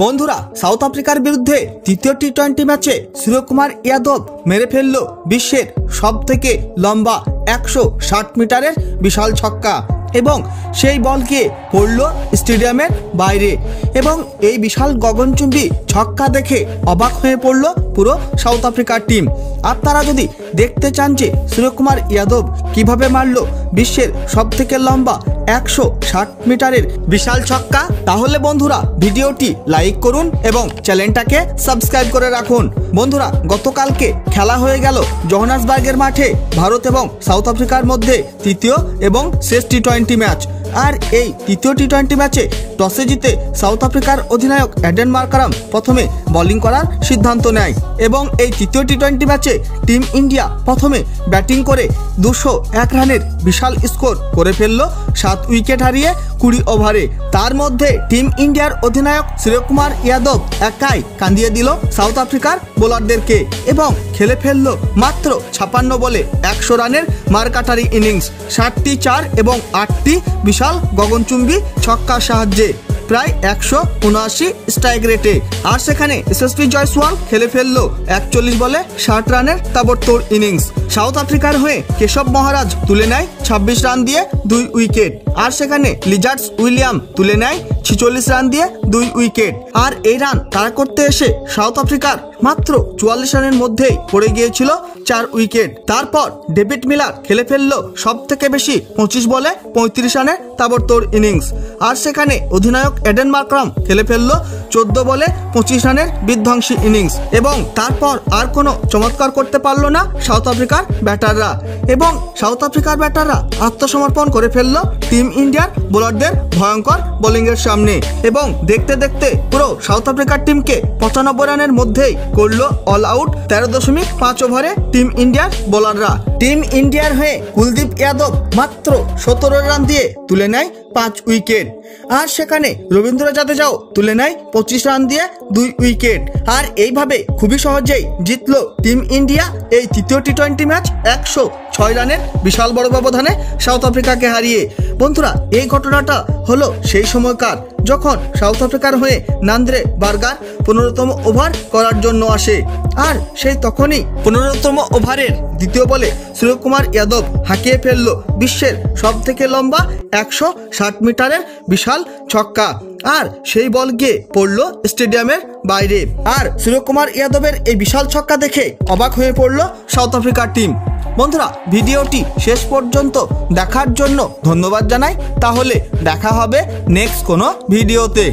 বন্ধুরা, সাউথ আফ্রিকার বিরুদ্ধে তৃতীয় টি-20 ম্যাচে সূর্যকুমার যাদব মেরে ফেলল বিশ্বের সবথেকে লম্বা 160 মিটারের বিশাল ছক্কা এবং সেই বল গিয়ে পড়ল স্টেডিয়ামের বাইরে এবং এই বিশাল গগনচুম্বী ছক্কা দেখে অবাক হয়ে পড়ল পুরো সাউথ আফ্রিকার টিম। আপনারা যদি দেখতে চান যে সূর্যকুমার যাদব কিভাবে মারল বিশ্বের সবথেকে লম্বা 160 মিটারের বিশাল ছক্কা, তাহলে বন্ধুরা ভিডিওটি লাইক করুন এবং চ্যানেলটাকে সাবস্ক্রাইব করে রাখুন। বন্ধুরা, গতকালকে খেলা হয়ে গেল জোহান্সবার্গের মাঠে ভারত এবং সাউথ আফ্রিকার মধ্যে তৃতীয় এবং শেষ টি-20 ম্যাচ। আর এই তৃতীয় টি-20 ম্যাচে টসে জিতে সাউথ আফ্রিকার অধিনায়ক এডেন মার্কারাম প্রথমে বোলিং করার সিদ্ধান্ত নেয় এবং এই তৃতীয় টি-20 ম্যাচে টিম ইন্ডিয়া প্রথমে ব্যাটিং করে 201 রানের বিশাল স্কোর করে ফেলল 7 উইকেট হারিয়ে 20 ওভারে। তার মধ্যে টিম ইন্ডিয়ার অধিনায়ক সূর্যকুমার যাদব একাই কাঁদিয়ে দিল সাউথ আফ্রিকার বোলারদেরকে এবং খেলে ফেলল মাত্র 56 বলে 100 রানের মারকাটারি ইনিংস, 7টি 4 এবং 8টি বিশাল গগনচুম্বী ছক্কার সাহায্যে প্রায় 179 স্ট্রাইক রেটে। আর সেখানে এসএসপি জয়সওয়াল খেলে ফেলল 41 বলে 60 রানের তাবড়তোড় ইনিংস। সাউথ আফ্রিকার হয়ে কেশব মহারাজ তুলে নেয় 26 রান দিয়ে 2 উইকেট। আর সেখানে লিজার্ডস উইলিয়াম তুলে নেয় 46 রান দিয়ে 2 উইকেট। আর এই রান তারা করতে এসে সাউথ আফ্রিকার মাত্র 44 রানের মধ্যেই পড়ে গিয়েছিল 4 উইকেট। তারপর ডেভিড মিলার খেলে ফেলল সব থেকে বেশি 25 বলে 35 রানের তাবড়তোড় ইনিংস। আর সেখানে অধিনায়ক এডেন মার্কারাম খেলে ফেলল 14 বলে 25 রানের বিধ্বংসী ইনিংস এবং তারপর আর কোনো চমৎকার করতে পারল না সাউথ আফ্রিকার ব্যাটাররা এবং সাউথ আফ্রিকার ব্যাটাররা আত্মসমর্পণ করে ফেলল টিম ইন্ডিয়ার বোলারদের ভয়ঙ্কর বোলিংয়ের সামনে এবং দেখতে দেখতে পুরো সাউথ আফ্রিকার টিমকে 95 রানের মধ্যেই করলো অল আউট 13.5 ওভারে টিম ইন্ডিয়ার বোলাররা। টিম ইন্ডিয়ার হয়ে কুলদীপ যাদব মাত্র 17 রান দিয়ে তুলে নেয় 5 উইকেট। আর সেখানে রবীন্দ্র জাদেজাও তুলে নেয় 25 রান দিয়ে 2 উইকেট। আর এইভাবে খুবই সহজেই জিতলো টিম ইন্ডিয়া এই তৃতীয় টি-20 ম্যাচ 106 রানের বিশাল বড় ব্যবধানে সাউথ আফ্রিকাকে হারিয়ে। বন্ধুরা, এই ঘটনাটা হলো সেই সময়কার যখন সাউথ আফ্রিকার হয়ে নান্দ্রে বার্গার 15তম ওভার করার জন্য আসে। আর সেই তখনই 15তম ওভারের দ্বিতীয় বলে সূর্যকুমার যাদব হাঁকিয়ে ফেলল বিশ্বের সব থেকে লম্বা 160 মিটারের বিশাল ছক্কা। আর সেই বল গিয়ে পড়ল স্টেডিয়ামের বাইরে। আর সূর্যকুমার যাদবের এই বিশাল ছক্কা দেখে অবাক হয়ে পড়ল সাউথ আফ্রিকার টিম। বন্ধুরা, ভিডিওটি শেষ পর্যন্ত দেখার জন্য ধন্যবাদ জানাই। তাহলে দেখা হবে নেক্সট কোনো ভিডিওতে।